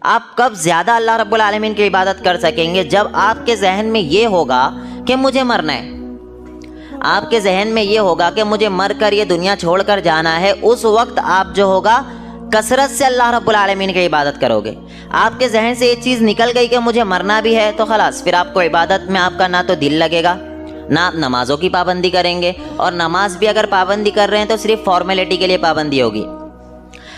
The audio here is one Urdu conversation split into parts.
آپ کب زیادہ اللہ رب العالمین کی عبادت کر سکیں گے؟ جب آپ کے ذہن میں یہ ہوگا کہ مجھے مرنا ہے، آپ کے ذہن میں یہ ہوگا کہ مجھے مر کر یہ دنیا چھوڑ کر جانا ہے، اس وقت آپ جو ہوگا کثرت سے اللہ رب العالمین کی عبادت کرو گے۔ آپ کے ذہن سے یہ چیز نکل گئی کہ مجھے مرنا بھی ہے، تو خلاص پھر آپ کو عبادت میں آپ کا نہ تو دل لگے گا، نہ آپ نمازوں کی پابندی کریں گے، اور نماز بھی اگر پابندی کر رہے ہیں تو صرف فارمیلٹی کے لیے پابندی ہوگی۔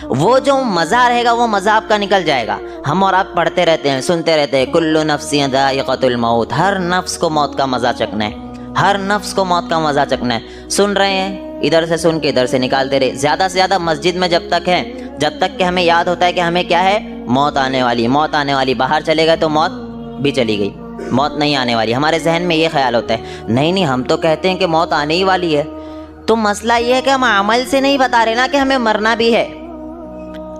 وہ جو مزہ رہے گا وہ مزہ آپ کا نکل جائے گا۔ ہم اور آپ پڑھتے رہتے ہیں، سنتے رہتے ہیں، کل نفس ذائقۃ الموت، ہر نفس کو موت کا مزہ چکھنا ہے، ہر نفس کو موت کا مزہ چکھنا ہے۔ سن رہے ہیں، ادھر سے سن کے ادھر سے نکالتے رہے۔ زیادہ سے زیادہ مسجد میں جب تک ہے، جب تک کہ ہمیں یاد ہوتا ہے کہ ہمیں کیا ہے، موت آنے والی، موت آنے والی، باہر چلے گئے تو موت بھی چلی گئی، موت نہیں آنے والی۔ ہمارے ذہن میں یہ خیال ہوتا ہے، نہیں ہم تو کہتے ہیں کہ موت آنے ہی والی ہے۔ تو مسئلہ یہ ہے کہ ہم عمل سے نہیں بتا رہے نا کہ ہمیں مرنا بھی ہے۔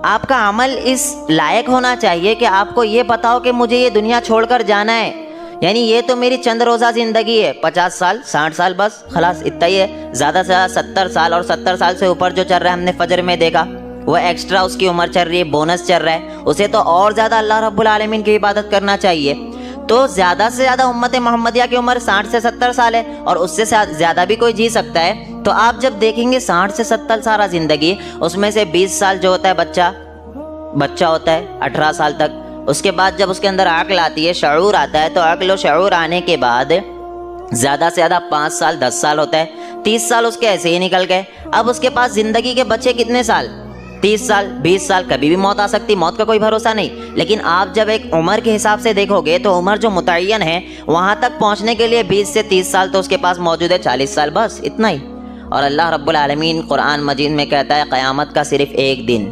آپ کا عمل اس لائق ہونا چاہیے کہ آپ کو یہ پتا ہو کہ مجھے یہ دنیا چھوڑ کر جانا ہے، یعنی یہ تو میری چند روزہ زندگی ہے، 50 سال 60 سال بس خلاص اتنا ہی ہے، زیادہ سے زیادہ 70 سال، اور 70 سال سے اوپر جو چل رہا ہے، ہم نے فجر میں دیکھا وہ ایکسٹرا اس کی عمر چل رہی ہے، بونس چل رہا ہے، اسے تو اور زیادہ اللہ رب العالمین کی عبادت کرنا چاہیے۔ تو زیادہ سے زیادہ امت محمدیہ کی عمر 60 سے 70 سال ہے، اور اس سے زیادہ بھی کوئی جی سکتا ہے۔ تو آپ جب دیکھیں گے 60 سے 70 سارا زندگی، اس میں سے 20 سال جو ہوتا ہے بچہ ہوتا ہے 18 سال تک، اس کے بعد جب اس کے اندر عقل آتی ہے، شعور آتا ہے، تو عقل و شعور آنے کے بعد زیادہ سے زیادہ 5 سال 10 سال ہوتا ہے، 30 سال اس کے ایسے ہی نکل گئے۔ اب اس کے پاس زندگی کے بچے کتنے سال؟ 30 سال 20 سال، کبھی بھی موت آ سکتی، موت کا کوئی بھروسہ نہیں۔ لیکن آپ جب ایک عمر کے حساب سے دیکھو گے تو عمر جو متعین ہے وہاں تک پہنچنے کے لیے 20 سے 30 سال تو اس کے پاس موجود ہے، 40 سال بس اتنا ہی۔ اور اللہ رب العالمین قرآن مجید میں کہتا ہے قیامت کا صرف ایک دن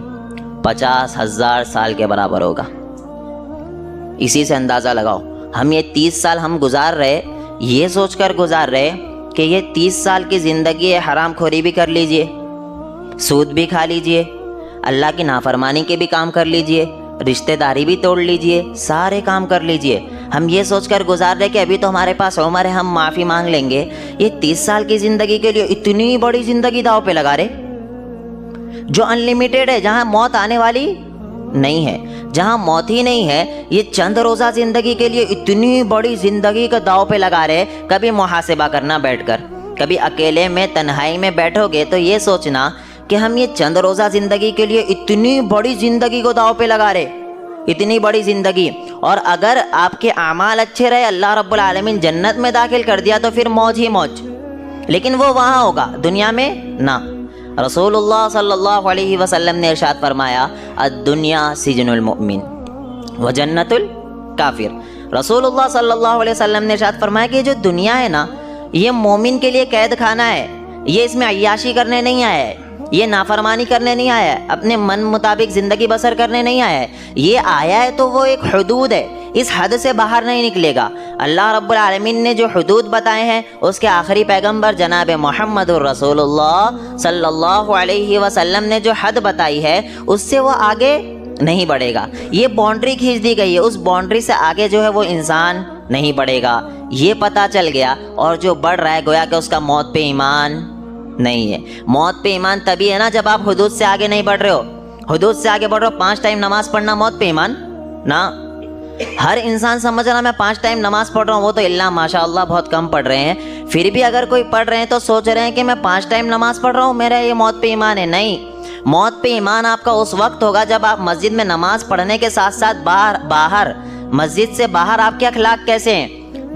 50,000 سال کے برابر ہوگا۔ اسی سے اندازہ لگاؤ، ہم یہ 30 سال ہم گزار رہے، یہ سوچ کر گزار رہے کہ یہ 30 سال کی زندگی ہے، حرام خوری بھی کر لیجئے، سود بھی کھا لیجئے، اللہ کی نافرمانی کے بھی کام کر لیجئے، رشتہ داری بھی توڑ لیجئے، سارے کام کر لیجئے۔ ہم یہ سوچ کر گزار رہے کہ ابھی تو ہمارے پاس عمر ہے، ہم معافی مانگ لیں گے۔ یہ 30 سال کی زندگی کے لیے اتنی بڑی زندگی داؤ پہ لگا رہے جو انلیمیٹڈ ہے، جہاں موت آنے والی نہیں ہے، جہاں موت ہی نہیں ہے۔ یہ چند روزہ زندگی کے لیے اتنی بڑی زندگی کا داؤ پہ لگا رہے۔ کبھی محاسبہ کرنا بیٹھ کر، کبھی اکیلے میں تنہائی میں بیٹھو گے تو یہ سوچنا کہ ہم یہ چند روزہ زندگی کے لیے اتنی بڑی زندگی کو داؤ پہ لگا رہے، اتنی بڑی زندگی۔ اور اگر آپ کے اعمال اچھے رہے، اللہ رب العالمین جنت میں داخل کر دیا تو پھر موج ہی موج، لیکن وہ وہاں ہوگا، دنیا میں نہ۔ رسول اللہ صلی اللہ علیہ وسلم نے ارشاد فرمایا الدنیا سجن المؤمن وجنت الکافر۔ رسول اللہ صلی اللہ علیہ وسلم نے ارشاد فرمایا کہ جو دنیا ہے نا، یہ مومن کے لیے قید خانہ ہے، یہ اس میں عیاشی کرنے نہیں آیا ہے، یہ نافرمانی کرنے نہیں آیا ہے، اپنے من مطابق زندگی بسر کرنے نہیں آیا ہے، یہ آیا ہے تو وہ ایک حدود ہے، اس حد سے باہر نہیں نکلے گا۔ اللہ رب العالمین نے جو حدود بتائے ہیں، اس کے آخری پیغمبر جناب محمد الرسول اللہ صلی اللہ علیہ وسلم نے جو حد بتائی ہے، اس سے وہ آگے نہیں بڑھے گا۔ یہ باؤنڈری کھینچ دی گئی ہے، اس باؤنڈری سے آگے جو ہے وہ انسان نہیں بڑھے گا، یہ پتہ چل گیا۔ اور جو بڑھ رہا ہے گویا کہ اس کا موت پہ ایمان نہیں ہے۔ موت پہ ایمان تبھی ہے نا جب آپ حدود سے آگے نہیں بڑھ رہے ہو، حدود سے آگے بڑھ رہے ہو۔ 5 ٹائم نماز پڑھنا موت پہ ایمان نہ۔ ہر انسان سمجھ رہا میں 5 ٹائم نماز پڑھ رہا ہوں، وہ تو اللہ ماشاء اللہ بہت کم پڑھ رہے ہیں، پھر بھی اگر کوئی پڑھ رہے ہیں تو سوچ رہے ہیں کہ میں 5 ٹائم نماز پڑھ رہا ہوں، میرا یہ موت پہ ایمان ہے۔ نہیں، موت پہ ایمان آپ کا اس وقت ہوگا جب آپ مسجد میں نماز پڑھنے کے ساتھ ساتھ باہر مسجد سے باہر آپ کے اخلاق کیسے ہیں،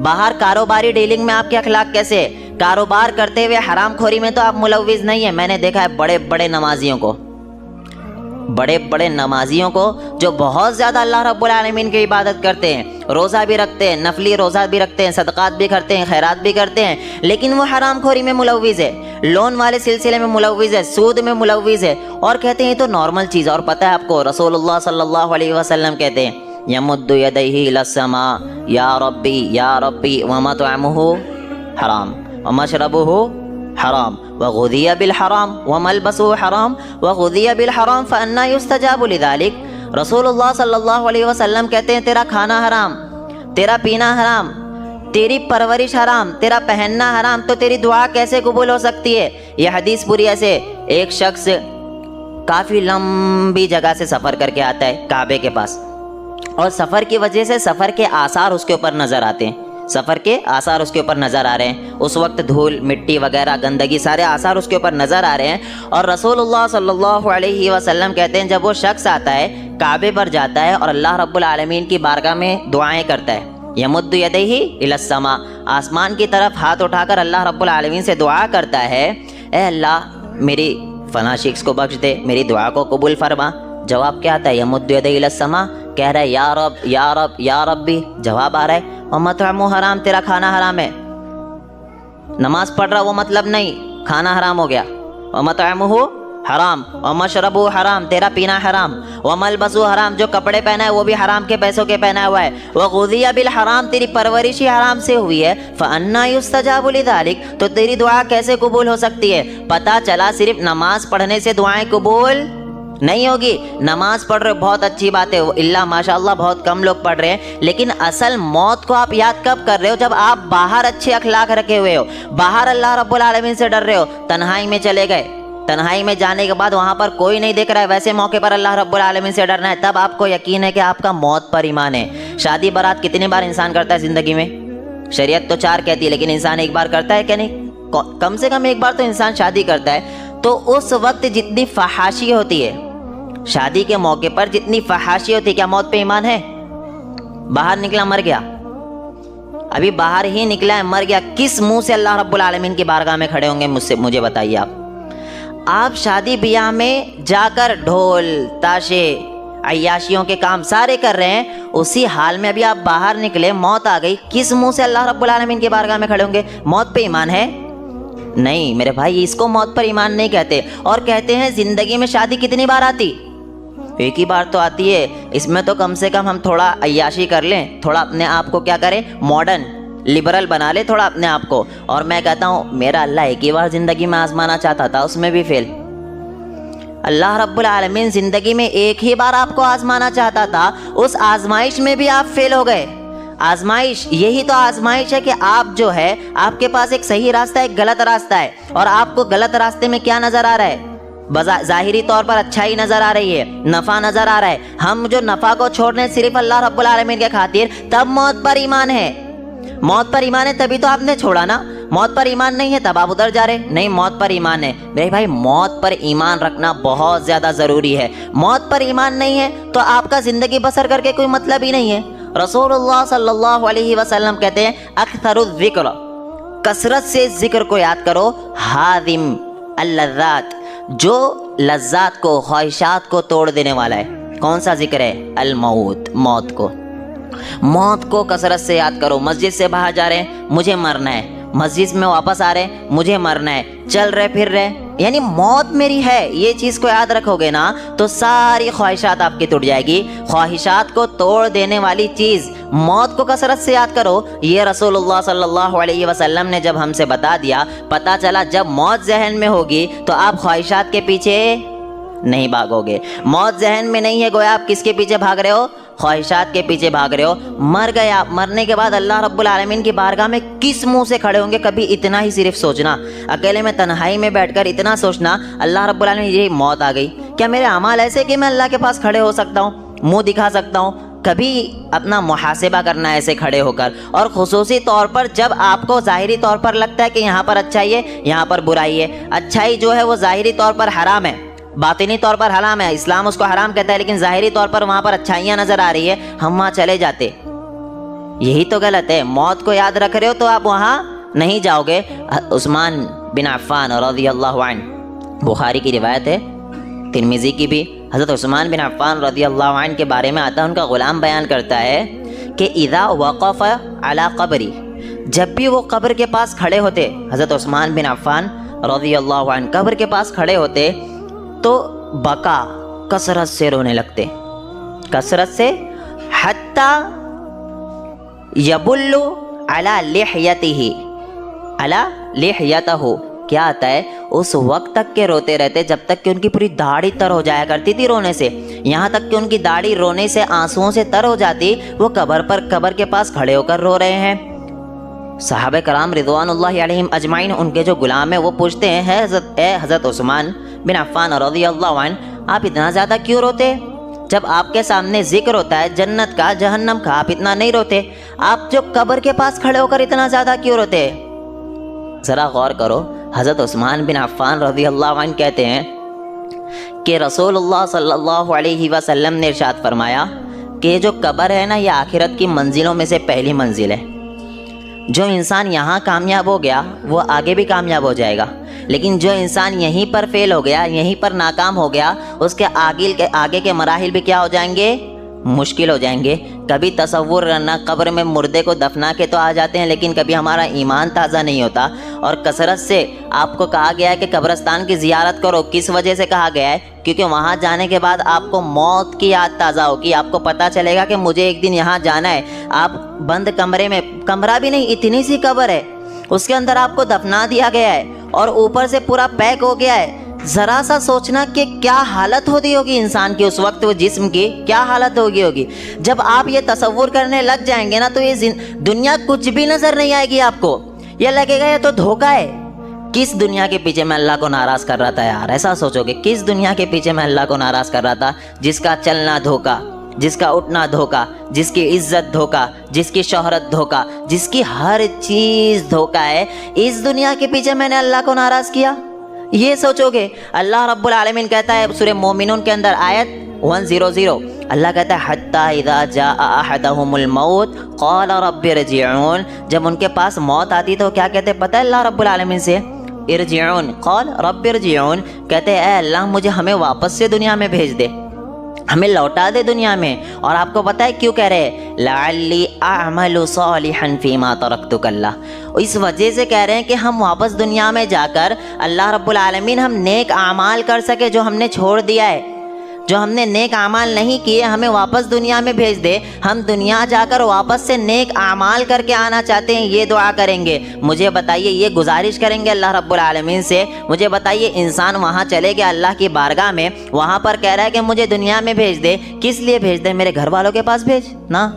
باہر کاروباری ڈیلنگ میں آپ کے اخلاق کیسے ہیں، کاروبار کرتے ہوئے حرام خوری میں تو آپ ملوث نہیں ہیں۔ میں نے دیکھا ہے بڑے بڑے نمازیوں کو جو بہت زیادہ اللہ رب العالمین کی عبادت کرتے ہیں، روزہ بھی رکھتے ہیں، نفلی روزہ بھی رکھتے ہیں، صدقات بھی کرتے ہیں، خیرات بھی کرتے ہیں، لیکن وہ حرام خوری میں ملوث ہے، لون والے سلسلے میں ملوث ہے، سود میں ملوث ہے، اور کہتے ہیں یہ تو نارمل چیز ہے۔ اور پتہ ہے آپ کو رسول اللہ صلی اللہ علیہ وسلم کہتے ہیں یمد یدیہ الی السماء یا ربی ومطعمہ حرام ومشربہ حرام وغذی بالحرام وملبسہ حرام وغذی بالحرام فأنا یستجاب لذلک۔ رسول اللہ صلی اللہ علیہ وسلم کہتے ہیں تیرا کھانا حرام، تیرا پینا حرام، تیری پرورش حرام، تیرا پہننا حرام، تو تیری دعا کیسے قبول ہو سکتی ہے؟ یہ حدیث پوری ایسے ایک شخص کافی لمبی جگہ سے سفر کر کے آتا ہے کعبے کے پاس، اور سفر کی وجہ سے سفر کے آثار اس کے اوپر نظر آتے ہیں، سفر کے آثار اس کے اوپر نظر آ رہے ہیں، اس وقت دھول مٹی وغیرہ گندگی سارے آثار اس کے اوپر نظر آ رہے ہیں۔ اور رسول اللہ صلی اللہ علیہ وسلم کہتے ہیں جب وہ شخص آتا ہے کعبے پر جاتا ہے اور اللہ رب العالمین کی بارگاہ میں دعائیں کرتا ہے، یمد یدیہ الی السماء، آسمان کی طرف ہاتھ اٹھا کر اللہ رب العالمین سے دعا کرتا ہے، اے اللہ میری فلاں شخص کو بخش دے، میری دعا کو قبول فرما۔ جواب کیا آتا ہے؟ یمد یدیہ الی السماء، کہہ رہا ہے یا رب یا رب یا ربی، جواب آ رہا ہے ومطعمہ حرام، تیرا کھانا حرام ہے۔ نماز پڑھ رہا وہ مطلب نہیں، کھانا حرام ہو گیا، ومطعمہ حرام ومشربہ حرام، تیرا پینا حرام، وملبسہ حرام، جو کپڑے پہنا ہے وہ بھی حرام کے پیسوں کے پہنا ہوا ہے، وغذی بالحرام، تیری پرورش ہی حرام سے ہوئی ہے، فأنی یستجاب لذلک، تو تیری دعا کیسے قبول ہو سکتی ہے؟ پتہ چلا صرف نماز پڑھنے سے دعائیں قبول نہیں ہوگی۔ نماز پڑھ رہے بہت اچھی بات ہے، اللہ ماشاءاللہ بہت کم لوگ پڑھ رہے ہیں، لیکن اصل موت کو آپ یاد کب کر رہے ہو؟ جب آپ باہر اچھے اخلاق رکھے ہوئے ہو، باہر اللہ رب العالمین سے ڈر رہے ہو، تنہائی میں چلے گئے، تنہائی میں جانے کے بعد وہاں پر کوئی نہیں دیکھ رہا ہے، ویسے موقع پر اللہ رب العالمین سے ڈرنا ہے، تب آپ کو یقین ہے کہ آپ کا موت پر ایمان ہے۔ شادی برات کتنی بار انسان کرتا ہے زندگی میں؟ شریعت تو 4 کہتی ہے، لیکن انسان ایک بار کرتا ہے کہ نہیں؟ کم سے کم ایک بار تو انسان شادی کرتا ہے۔ تو اس وقت جتنی فحاشی ہوتی ہے، شادی کے موقع پر جتنی فحاشی ہوتی ہے، کیا موت پہ ایمان ہے؟ باہر نکلا مر گیا، ابھی باہر ہی نکلا ہے مر گیا، کس منہ سے اللہ رب العالمین کی بارگاہ میں کھڑے ہوں گے؟ مجھے بتائیے آپ شادی بیاہ میں جا کر ڈھول تاشے عیاشیوں کے کام سارے کر رہے ہیں، اسی حال میں ابھی آپ باہر نکلے، موت آ گئی، کس منہ سے اللہ رب العالمین کی بارگاہ میں کھڑے ہوں گے؟ موت پہ ایمان ہے؟ نہیں میرے بھائی، اس کو موت پر ایمان نہیں کہتے۔ اور کہتے ہیں زندگی میں شادی کتنی بار آتی؟ ایک ہی بار تو آتی ہے، اس میں تو کم سے کم ہم تھوڑا عیاشی کر لیں، تھوڑا اپنے آپ کو کیا کریں، ماڈرن لبرل بنا لے تھوڑا اپنے آپ کو۔ اور میں کہتا ہوں میرا اللہ ایک ہی بار زندگی میں آزمانا چاہتا تھا، اس میں بھی فیل۔ اللہ رب العالمین زندگی میں ایک ہی بار آپ کو آزمانا چاہتا تھا، اس آزمائش میں بھی آپ فیل ہو گئے۔ آزمائش، یہی تو آزمائش ہے کہ آپ جو ہے، آپ کے پاس ایک صحیح راستہ ہے، ایک غلط راستہ ہے، اور آپ کو غلط راستے میں کیا نظر آ رہا ہے؟ ظاہری طور پر اچھائی نظر آ رہی ہے، نفع نظر آ رہا ہے، ہم جو نفع کو چھوڑنے صرف اللہ رب العالمین کے خاطر، تب موت پر ایمان ہے۔ موت پر ایمان ہے تبھی تو آپ نے چھوڑا نا، موت پر ایمان نہیں ہے تب آپ ادھر جا رہے، نہیں موت پر ایمان ہے۔ میرے بھائی موت پر ایمان رکھنا بہت زیادہ ضروری ہے، موت پر ایمان نہیں ہے تو آپ کا زندگی بسر کر کے کوئی مطلب ہی نہیں ہے۔ رسول اللہ صلی اللہ علیہ وسلم کہتے ہیں اکثر الذکر، کثرت سے ذکر کو یاد کرو، حاذم اللذات، جو لذات کو خواہشات کو توڑ دینے والا ہے۔ کون سا ذکر ہے؟ الموت، موت کو، موت کو کثرت سے یاد کرو۔ مسجد سے باہر جا رہے ہیں، مجھے مرنا ہے، مسجد میں واپس آ رہے ہیں، مجھے مرنا ہے، چل رہے پھر رہے، یعنی موت میری ہے، یہ چیز کو یاد رکھو گے نا تو ساری خواہشات آپ کی ٹوٹ جائے گی۔ خواہشات کو توڑ دینے والی چیز موت کو کثرت سے یاد کرو، یہ رسول اللہ صلی اللہ علیہ وسلم نے جب ہم سے بتا دیا، پتہ چلا جب موت ذہن میں ہوگی تو آپ خواہشات کے پیچھے نہیں بھاگو گے۔ موت ذہن میں نہیں ہے، گویا آپ کس کے پیچھے بھاگ رہے ہو؟ خواہشات کے پیچھے بھاگ رہے ہو۔ مر گئے آپ، مرنے کے بعد اللہ رب العالمین کی بارگاہ میں کس منہ سے کھڑے ہوں گے؟ کبھی اتنا ہی صرف سوچنا، اکیلے میں تنہائی میں بیٹھ کر اتنا سوچنا، اللہ رب العالمین یہ موت آ گئی، کیا میرے اعمال ایسے کہ میں اللہ کے پاس کھڑے ہو سکتا ہوں، منہ دکھا سکتا ہوں؟ کبھی اپنا محاسبہ کرنا ایسے کھڑے ہو کر، اور خصوصی طور پر جب آپ کو ظاہری طور پر لگتا ہے کہ یہاں پر اچھائی ہے، یہاں پر برائی ہے۔ اچھائی جو ہے وہ ظاہری طور پر حرام ہے، باطنی طور پر حرام ہے، اسلام اس کو حرام کہتا ہے، لیکن ظاہری طور پر وہاں پر اچھائیاں نظر آ رہی ہے، ہم وہاں چلے جاتے، یہی تو غلط ہے۔ موت کو یاد رکھ رہے ہو تو آپ وہاں نہیں جاؤ گے۔ عثمان بن عفان رضی اللہ عنہ، بخاری کی روایت ہے، ترمذی کی بھی، حضرت عثمان بن عفان رضی اللہ عنہ کے بارے میں آتا ہے، ان کا غلام بیان کرتا ہے کہ اذا وقف علی قبری، جب بھی وہ قبر کے پاس کھڑے ہوتے، حضرت عثمان بن عفان رضی اللہ عنہ قبر کے پاس کھڑے ہوتے تو بکا، کثرت سے رونے لگتے، کثرت سے، حتی یبل علی لحیتہ، علی لحیتہ، کیا آتا ہے اس وقت تک کے روتے رہتے جب تک کہ ان کی پوری داڑھی تر ہو جایا کرتی تھی رونے سے، یہاں تک کہ ان کی داڑھی رونے سے، آنسوؤں سے تر ہو جاتی، وہ قبر کے پاس کھڑے ہو کر رو رہے ہیں۔ صحابہ کرام رضوان اللہ علیہم اجمعین، ان کے جو غلام ہیں، وہ پوچھتے ہیں اے حضرت عثمان بن عفان رضی اللہ عنہ، آپ اتنا زیادہ کیوں روتے؟ جب آپ کے سامنے ذکر ہوتا ہے جنت کا جہنم کا آپ اتنا نہیں روتے، آپ جو قبر کے پاس کھڑے ہو کر اتنا زیادہ کیوں روتے؟ ذرا غور کرو، حضرت عثمان بن عفان رضی اللہ عنہ کہتے ہیں کہ رسول اللہ صلی اللہ علیہ وسلم نے ارشاد فرمایا کہ جو قبر ہے نا، یہ آخرت کی منزلوں میں سے پہلی منزل ہے۔ جو انسان یہاں کامیاب ہو گیا وہ آگے بھی کامیاب ہو جائے گا، لیکن جو انسان یہیں پر فیل ہو گیا، یہیں پر ناکام ہو گیا، اس کے آگے کے مراحل بھی کیا ہو جائیں گے؟ مشکل ہو جائیں گے۔ کبھی تصور کرنا، قبر میں مردے کو دفنا کے تو آ جاتے ہیں، لیکن کبھی ہمارا ایمان تازہ نہیں ہوتا۔ اور کثرت سے آپ کو کہا گیا ہے کہ قبرستان کی زیارت کرو، کس وجہ سے کہا گیا ہے؟ کیونکہ وہاں جانے کے بعد آپ کو موت کی یاد تازہ ہوگی، آپ کو پتہ چلے گا کہ مجھے ایک دن یہاں جانا ہے۔ آپ بند کمرے میں، کمرہ بھی نہیں، اتنی سی قبر ہے، اس کے اندر آپ کو دفنا دیا گیا ہے اور اوپر سے پورا پیک ہو گیا ہے۔ ذرا سا سوچنا کہ کیا حالت ہوتی ہوگی انسان کی اس وقت، وہ جسم کی کیا حالت ہوگی۔ جب آپ یہ تصور کرنے لگ جائیں گے نا تو یہ دنیا کچھ بھی نظر نہیں آئے گی آپ کو، یہ لگے گا یہ تو دھوکہ ہے۔ کس دنیا کے پیچھے میں اللہ کو ناراض کر رہا تھا یار؟ ایسا سوچو کہ کس دنیا کے پیچھے میں اللہ کو ناراض کر رہا تھا، جس کا چلنا دھوکہ، جس کا اٹھنا دھوکہ، جس کی عزت دھوکہ، جس کی شہرت دھوکہ، جس کی ہر چیز دھوکہ ہے۔ اس دنیا کے پیچھے میں نے اللہ کو ناراض کیا، یہ سوچو گے۔ اللہ رب العالمین کہتا ہے سورہ مومنون کے اندر آیت 100، اللہ کہتا ہے حتی اذا جاء احدهم الموت قال رب ارجعون، جب ان کے پاس موت آتی تو کیا کہتے پتہ ہے اللہ رب العالمین سے؟ ارجعون، قال رب ارجعون، کہتے اے اللہ مجھے ہمیں واپس سے دنیا میں بھیج دے، ہمیں لوٹا دے دنیا میں۔ اور آپ کو پتہ ہے کیوں کہہ رہے ہیں؟ لعلی اعمل صالحا فیما ترکت کلا، اس وجہ سے کہہ رہے ہیں کہ ہم واپس دنیا میں جا کر اللہ رب العالمین ہم نیک اعمال کر سکے جو ہم نے چھوڑ دیا ہے، جو ہم نے نیک اعمال نہیں کیے، ہمیں واپس دنیا میں بھیج دے۔ ہم دنیا جا کر واپس سے نیک اعمال کر کے آنا چاہتے ہیں، یہ دعا کریں گے۔ مجھے بتائیے، یہ گزارش کریں گے اللہ رب العالمین سے، مجھے بتائیے انسان وہاں چلے گیا اللہ کی بارگاہ میں، وہاں پر کہہ رہا ہے کہ مجھے دنیا میں بھیج دے، کس لیے بھیج دے؟ میرے گھر والوں کے پاس بھیج نہ،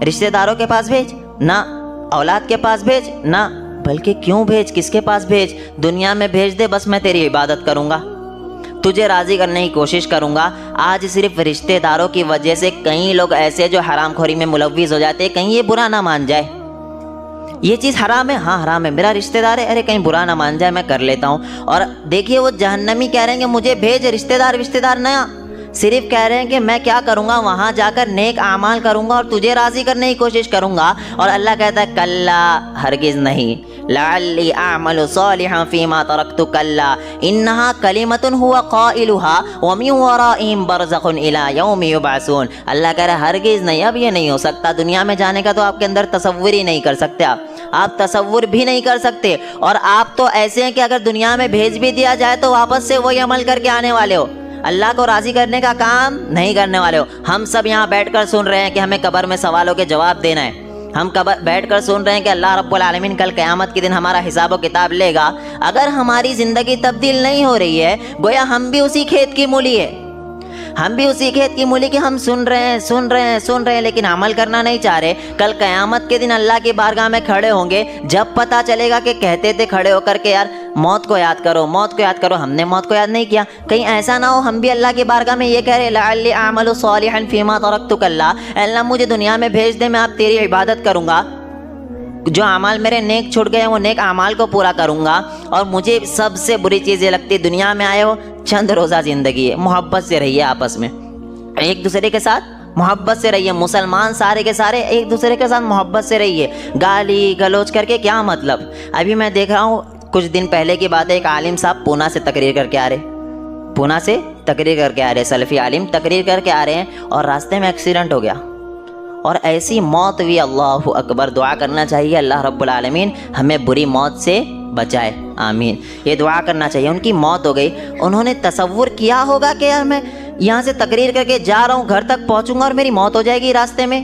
رشتہ داروں کے پاس بھیج نہ، اولاد کے پاس بھیج نہ، بلکہ کیوں بھیج؟ کس کے پاس بھیج؟ دنیا میں بھیج دے، بس میں تیری عبادت کروں گا، تجھے راضی کرنے کی کوشش کروں گا۔ آج صرف رشتہ داروں کی وجہ سے کئی لوگ ایسے جو حرام خوری میں ملوث ہو جاتے ہیں، کہیں یہ برا نہ مان جائے یہ چیز حرام ہے، ہاں حرام ہے، میرا رشتہ دار ہے، ارے کہیں برا نہ مان جائے میں کر لیتا ہوں۔ اور دیکھیے وہ جہنمی کہہ رہے ہیں کہ مجھے بھیج، رشتہ دار نہ، صرف کہہ رہے ہیں کہ میں کیا کروں گا، وہاں جا کر نیک اعمال کروں گا اور تجھے راضی کرنے کی کوشش کروں گا۔ اور اللہ کہتا ہے کلا، ہرگز نہیں، لعلی اعمل صالحا فیما ترکت کلا انہا کلمۃ هو قائلها ومن ورائہم برزخ الی یوم یبعثون۔ اللہ کہہ رہا ہے ہرگز نہیں، اب یہ نہیں ہو سکتا، دنیا میں جانے کا تو آپ کے اندر تصور ہی نہیں کر سکتے، آپ تصور بھی نہیں کر سکتے۔ اور آپ تو ایسے ہیں کہ اگر دنیا میں بھیج بھی دیا جائے تو واپس سے وہی عمل کر کے آنے والے ہو، اللہ کو راضی کرنے کا کام نہیں کرنے والے ہو۔ ہم سب یہاں بیٹھ کر سن رہے ہیں کہ ہمیں قبر میں سوالوں کے جواب دینا ہے، ہم بیٹھ کر سن رہے ہیں کہ اللہ رب العالمین کل قیامت کے دن ہمارا حساب و کتاب لے گا۔ اگر ہماری زندگی تبدیل نہیں ہو رہی ہے، گویا ہم بھی اسی کھیت کی مولی ہے، ہم بھی اسی کھیت کی مولی کہ ہم سن رہے ہیں لیکن عمل کرنا نہیں چاہ رہے۔ کل قیامت کے دن اللہ کی بارگاہ میں کھڑے ہوں گے، جب پتہ چلے گا کہ کہتے تھے کھڑے ہو کر کے یار موت کو یاد کرو، موت کو یاد کرو، ہم نے موت کو یاد نہیں کیا، کہیں ایسا نہ ہو ہم بھی اللہ کی بارگاہ میں یہ کہہ رہے لعلی اعمل صالحا فیما ترکت کلا، اے اللہ مجھے دنیا میں بھیج دے، میں اب تیری عبادت کروں گا، جو اعمال میرے نیک چھوٹ گئے وہ نیک اعمال کو پورا کروں گا۔ اور مجھے سب سے بری چیز یہ لگتی ہے، دنیا میں آئے ہو چند روزہ زندگی ہے، محبت سے رہیے، آپس میں ایک دوسرے کے ساتھ محبت سے رہیے، مسلمان سارے کے سارے ایک دوسرے کے ساتھ محبت سے رہیے، گالی گلوچ کر کے کیا مطلب؟ ابھی میں دیکھ رہا ہوں کچھ دن پہلے کی بات ہے، ایک عالم صاحب پونا سے تقریر کر کے آ رہے، سلفی عالم تقریر کر کے آ رہے ہیں اور راستے میں ایکسیڈنٹ ہو گیا اور ایسی موت ہوئی، اللہ اکبر۔ دعا کرنا چاہیے اللہ رب العالمین ہمیں بری موت سے بچائے، آمین، یہ دعا کرنا چاہیے۔ ان کی موت ہو گئی، انہوں نے تصور کیا ہوگا کہ یار میں یہاں سے تقریر کر کے جا رہا ہوں، گھر تک پہنچوں گا اور میری موت ہو جائے گی راستے میں۔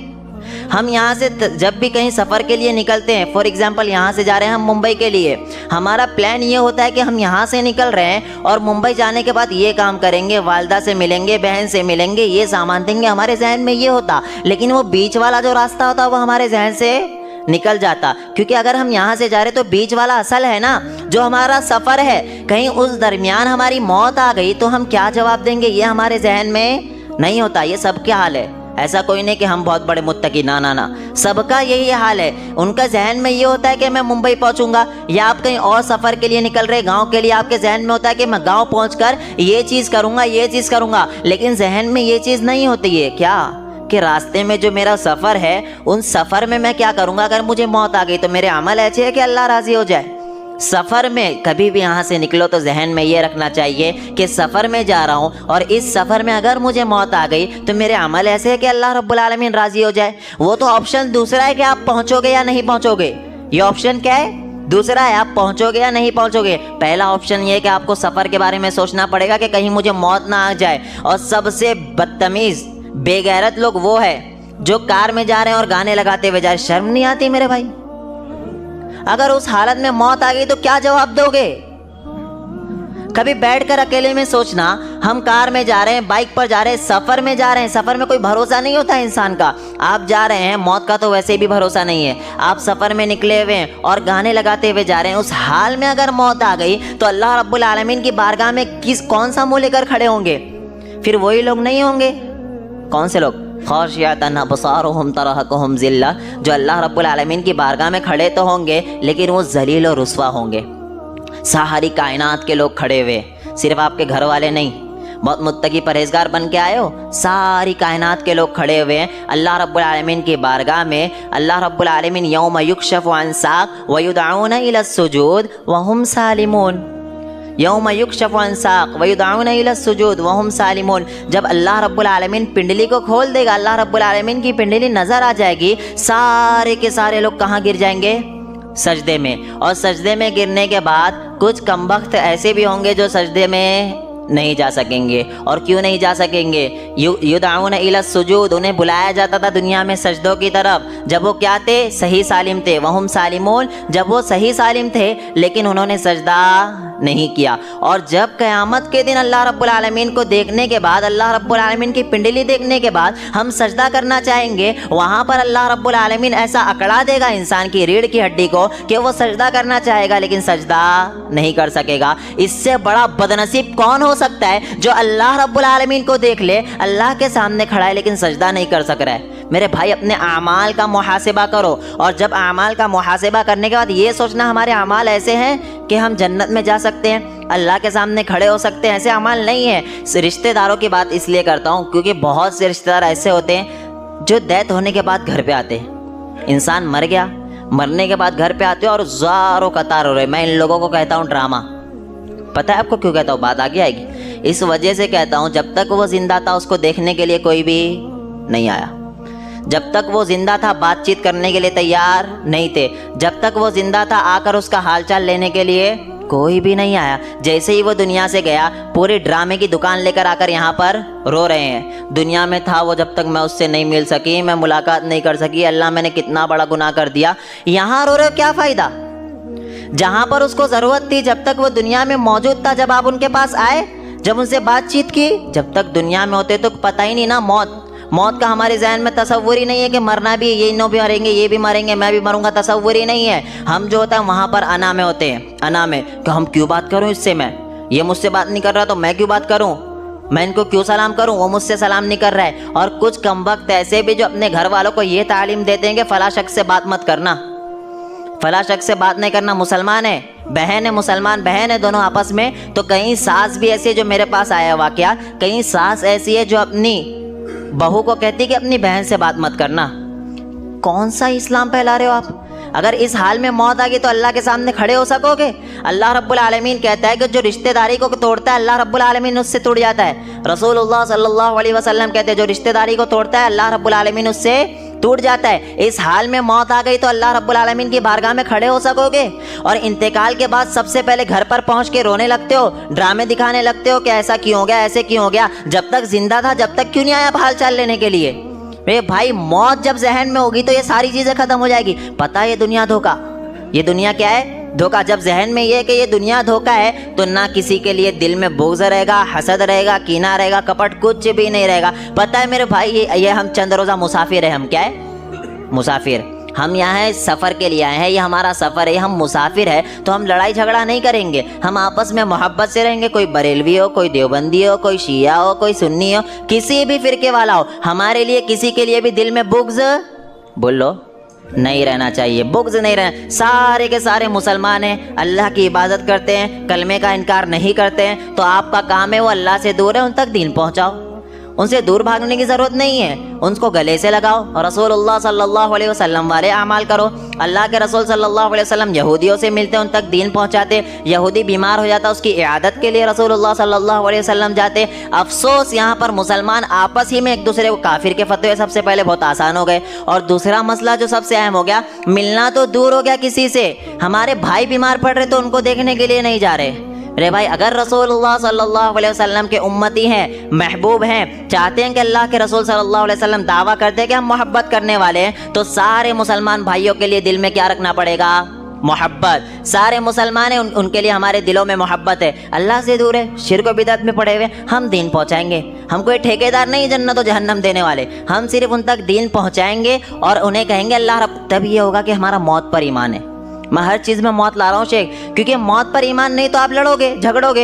ہم یہاں سے جب بھی کہیں سفر کے لیے نکلتے ہیں، فار ایگزامپل یہاں سے جا رہے ہیں ہم ممبئی کے لیے، ہمارا پلان یہ ہوتا ہے کہ ہم یہاں سے نکل رہے ہیں اور ممبئی جانے کے بعد یہ کام کریں گے، والدہ سے ملیں گے، بہن سے ملیں گے، یہ سامان دیں گے، ہمارے ذہن میں یہ ہوتا، لیکن وہ بیچ والا جو راستہ ہوتا وہ ہمارے ذہن سے نکل جاتا، کیونکہ اگر ہم یہاں سے جا رہے تو بیچ والا اصل ہے نا، جو ہمارا سفر ہے، کہیں اس درمیان ہماری موت آ گئی تو ہم کیا جواب دیں گے، یہ ہمارے ذہن میں نہیں ہوتا, یہ سب کا حال ہے. ایسا کوئی نہیں کہ ہم بہت بڑے متقی, نا, سب کا یہی حال ہے. ان کا ذہن میں یہ ہوتا ہے کہ میں ممبئی پہنچوں گا, یا آپ کہیں اور سفر کے لیے نکل رہے گاؤں کے لیے, آپ کے ذہن میں ہوتا ہے کہ میں گاؤں پہنچ کر یہ چیز کروں گا, لیکن ذہن میں یہ چیز نہیں ہوتی ہے کیا کہ راستے میں جو میرا سفر ہے, ان سفر میں کیا کروں گا. اگر مجھے موت آ گئی تو میرے عمل ایسے ہے کہ اللہ راضی ہو جائے. سفر میں کبھی بھی یہاں سے نکلو تو ذہن میں یہ رکھنا چاہیے کہ سفر میں جا رہا ہوں, اور اس سفر میں اگر مجھے موت آ گئی تو میرے عمل ایسے ہے کہ اللہ رب العالمین راضی ہو جائے. وہ تو آپشن دوسرا ہے کہ آپ پہنچو گے یا نہیں پہنچو گے. یہ آپشن کیا ہے؟ دوسرا ہے, آپ پہنچو گے یا نہیں پہنچو گے. پہلا آپشن یہ ہے کہ آپ کو سفر کے بارے میں سوچنا پڑے گا کہ کہیں مجھے موت نہ آ جائے. اور سب سے بدتمیز بے غیرت لوگ وہ ہے جو کار میں جا رہے ہیں اور گانے لگاتے ہوئے جا رہے. شرم نہیں آتی میرے بھائی؟ اگر اس حالت میں موت آ گئی تو کیا جواب دو گے؟ کبھی بیٹھ کر اکیلے میں سوچنا, ہم کار میں جا رہے ہیں, بائک پر جا رہے ہیں, سفر میں جا رہے ہیں. سفر میں کوئی بھروسہ نہیں ہوتا ہے انسان کا. آپ جا رہے ہیں, موت کا تو ویسے بھی بھروسہ نہیں ہے. آپ سفر میں نکلے ہوئے ہیں اور گانے لگاتے ہوئے جا رہے ہیں. اس حال میں اگر موت آ گئی تو اللہ رب العالمین کی بارگاہ میں کون سا منہ لے کر کھڑے ہوں گے؟ پھر وہی لوگ نہیں ہوں گے. کون سے لوگ؟ خاشعۃ ابصارہم ترہقہم ذلہ, جو اللہ رب العالمین کی بارگاہ میں کھڑے تو ہوں گے لیکن وہ ذلیل و رسوا ہوں گے. ساری کائنات کے لوگ کھڑے ہوئے, صرف آپ کے گھر والے نہیں, بہت متقی پرہیزگار بن کے آئے ہو, ساری کائنات کے لوگ کھڑے ہوئے ہیں اللہ رب العالمین کی بارگاہ میں. اللہ رب العالمین یوم یکشف عن ساق ویدعون الی السجود وہم سالمون, یوم یکشف عن ساق ویدعون الی السجود وہم سالمون. جب اللہ رب العالمین پنڈلی کو کھول دے گا, اللہ رب العالمین کی پنڈلی نظر آ جائے گی, سارے کے سارے لوگ کہاں گر جائیں گے؟ سجدے میں. اور سجدے میں گرنے کے بعد کچھ کمبخت ایسے بھی ہوں گے جو سجدے میں نہیں جا سکیں گے. اور کیوں نہیں جا سکیں گے؟ یدعون الی السجود, انہیں بلایا جاتا تھا دنیا میں سجدوں کی طرف جب وہ کیا تھے؟ صحیح سالم تھے. وہم سالمون, جب وہ صحیح سالم تھے لیکن انہوں نے سجدہ نہیں کیا. اور جب قیامت کے دن اللہ رب العالمین کو دیکھنے کے بعد, اللہ رب العالمین کی پنڈلی دیکھنے کے بعد ہم سجدہ کرنا چاہیں گے, وہاں پر اللہ رب العالمین ایسا اکڑا دے گا انسان کی ریڑھ کی ہڈی کو کہ وہ سجدہ کرنا چاہے گا لیکن سجدہ نہیں کر سکے گا. اس سے بڑا بدنصیب کون ہو سکتا ہے جو اللہ رب العالمین کو دیکھ لے, اللہ کے سامنے کھڑا ہے لیکن سجدہ نہیں کر سک رہا ہے. میرے بھائی, اپنے اعمال کا محاسبہ کرو, اور جب اعمال کا محاسبہ کرنے کے بعد یہ سوچنا ہمارے اعمال ایسے ہیں کہ ہم جنت میں جا سکتے ہیں, اللہ کے سامنے کھڑے ہو سکتے ہیں, ایسے اعمال نہیں ہیں. رشتہ داروں کی بات اس لیے کرتا ہوں کیونکہ بہت سے رشتہ دار ایسے ہوتے ہیں جو ڈیتھ ہونے کے بعد گھر پہ آتے ہیں. انسان مر گیا, مرنے کے بعد گھر پہ آتے اور زاروں قطار ہو رہے. میں ان لوگوں کو کہتا ہوں ڈرامہ. پتہ ہے آپ کو کیوں کہتا ہوں؟ بات آگے آئے گی. اس وجہ سے کہتا ہوں جب تک وہ زندہ تھا اس کو دیکھنے کے لیے کوئی بھی نہیں آیا. جب تک وہ زندہ تھا بات چیت کرنے کے لیے تیار نہیں تھے. جب تک وہ زندہ تھا آ کر اس کا حال چال لینے کے لیے کوئی بھی نہیں آیا. جیسے ہی وہ دنیا سے گیا, پورے ڈرامے کی دکان لے کر آ کر یہاں پر رو رہے ہیں. دنیا میں تھا وہ جب تک میں اس سے نہیں مل سکی, میں ملاقات نہیں کر سکی, اللہ میں نے کتنا بڑا گناہ کر دیا. یہاں رو رہے ہو, کیا فائدہ؟ جہاں پر اس کو ضرورت تھی, جب تک وہ دنیا میں موجود تھا, جب آپ ان کے پاس آئے, جب ان سے بات چیت کی, جب تک دنیا میں ہوتے تو پتہ ہی نہیں نا موت کا ہمارے ذہن میں تصور ہی نہیں ہے کہ مرنا بھی, یہ نو بھی مریں گے, یہ بھی مریں گے, میں بھی مروں گا, تصور ہی نہیں ہے. ہم جو ہوتا ہے وہاں پر انا میں ہوتے ہیں, انا میں کہ ہم کیوں بات کروں اس سے, میں یہ مجھ سے بات نہیں کر رہا تو میں کیوں بات کروں, میں ان کو کیوں سلام کروں, وہ مجھ سے سلام نہیں کر رہا ہے. اور کچھ کمبخت ایسے بھی جو اپنے گھر والوں کو یہ تعلیم دیتے ہیں کہ فلاں شخص سے بات مت کرنا, فلاں شخص سے بات نہیں کرنا, مسلمان ہے, بہن ہے, مسلمان بہن ہے دونوں آپس میں. تو کئی ساس بھی ایسی ہے, جو میرے پاس آیا واقعہ, کئی ساس ایسی ہے جو اپنی بہو کو کہتی کہ اپنی بہن سے بات مت کرنا. کون سا اسلام پھیلا رہے ہو آپ؟ اگر اس حال میں موت آ گئی تو اللہ کے سامنے کھڑے ہو سکو گے؟ اللہ رب العالمین کہتا ہے کہ جو رشتہ داری کو توڑتا ہے اللہ رب العالمین اس سے ٹوٹ جاتا ہے. رسول اللہ صلی اللہ علیہ وسلم کہتے ہیں جو رشتہ داری کو توڑتا ہے اللہ رب العالمین اس سے ٹوٹ جاتا ہے. اس حال میں موت آ گئی تو اللہ رب العالمین کی بارگاہ میں کھڑے ہو سکو گے؟ اور انتقال کے بعد سب سے پہلے گھر پر پہنچ کے رونے لگتے ہو, ڈرامے دکھانے لگتے ہو کہ ایسا کیوں ہو گیا, ایسے کیوں ہو گیا. جب تک زندہ تھا جب تک کیوں نہیں آیا حال چال لینے کے لیے؟ میرے بھائی, موت جب ذہن میں ہوگی تو یہ ساری چیزیں ختم ہو جائے گی. پتہ ہے یہ دنیا دھوکا, یہ دنیا کیا ہے؟ دھوکا. جب ذہن میں یہ کہ یہ دنیا دھوکا ہے تو نہ کسی کے لیے دل میں بغض رہے گا, حسد رہے گا, کینہ رہے گا, کپٹ کچھ بھی نہیں رہے گا. پتہ ہے میرے بھائی, یہ ہم چند روزہ مسافر ہیں. ہم کیا ہے؟ مسافر. ہم یہاں سفر کے لیے آئے ہیں، یہ ہمارا سفر ہے، ہم مسافر ہیں، تو ہم لڑائی جھگڑا نہیں کریں گے، ہم آپس میں محبت سے رہیں گے۔ کوئی بریلوی ہو، کوئی دیوبندی ہو، کوئی شیعہ ہو، کوئی سنی ہو، کسی بھی فرقے والا ہو، ہمارے لیے کسی کے لیے بھی دل میں بغض بولو نہیں رہنا چاہیے، بغض نہیں رہنا۔ سارے کے سارے مسلمان ہیں، اللہ کی عبادت کرتے ہیں، کلمے کا انکار نہیں کرتے ہیں، تو آپ کا کام ہے وہ اللہ سے دور ہے ان تک دین پہنچاؤ، ان سے دور بھاگنے کی ضرورت نہیں ہے، ان کو گلے سے لگاؤ، رسول اللہ صلی اللہ علیہ وسلم والے اعمال کرو۔ اللہ کے رسول صلی اللہ علیہ وسلم یہودیوں سے ملتے، ان تک دین پہنچاتے، یہودی بیمار ہو جاتا اس کی عیادت کے لیے رسول اللہ صلی اللہ علیہ وسلم جاتے۔ افسوس یہاں پر مسلمان آپس ہی میں ایک دوسرے کو کافر کے فتوے سب سے پہلے بہت آسان ہو گئے، اور دوسرا مسئلہ جو سب سے اہم ہو گیا، ملنا تو دور ہو گیا کسی سے، ہمارے بھائی بیمار پڑ رہے تو ان کو دیکھنے کے لیے نہیں جا رہے۔ رے بھائی، اگر رسول اللہ صلی اللہ علیہ وسلم کے امتی ہیں، محبوب ہیں، چاہتے ہیں کہ اللہ کے رسول صلی اللہ علیہ وسلم دعویٰ کرتے ہیں کہ ہم محبت کرنے والے ہیں، تو سارے مسلمان بھائیوں کے لیے دل میں کیا رکھنا پڑے گا؟ محبت۔ سارے مسلمان ہیں، ان کے لیے ہمارے دلوں میں محبت ہے، اللہ سے دور ہے، شرک و بدعت میں پڑے ہوئے، ہم دین پہنچائیں گے۔ ہم کوئی ٹھیکیدار نہیں جنت و جہنم دینے والے، ہم صرف ان تک دین پہنچائیں گے اور انہیں کہیں گے اللہ رب، تب یہ ہوگا کہ ہمارا موت پر ایمان ہے۔ میں ہر چیز میں موت لا رہا ہوں شیخ، کیونکہ موت پر ایمان نہیں تو آپ لڑو گے، جھگڑو گے۔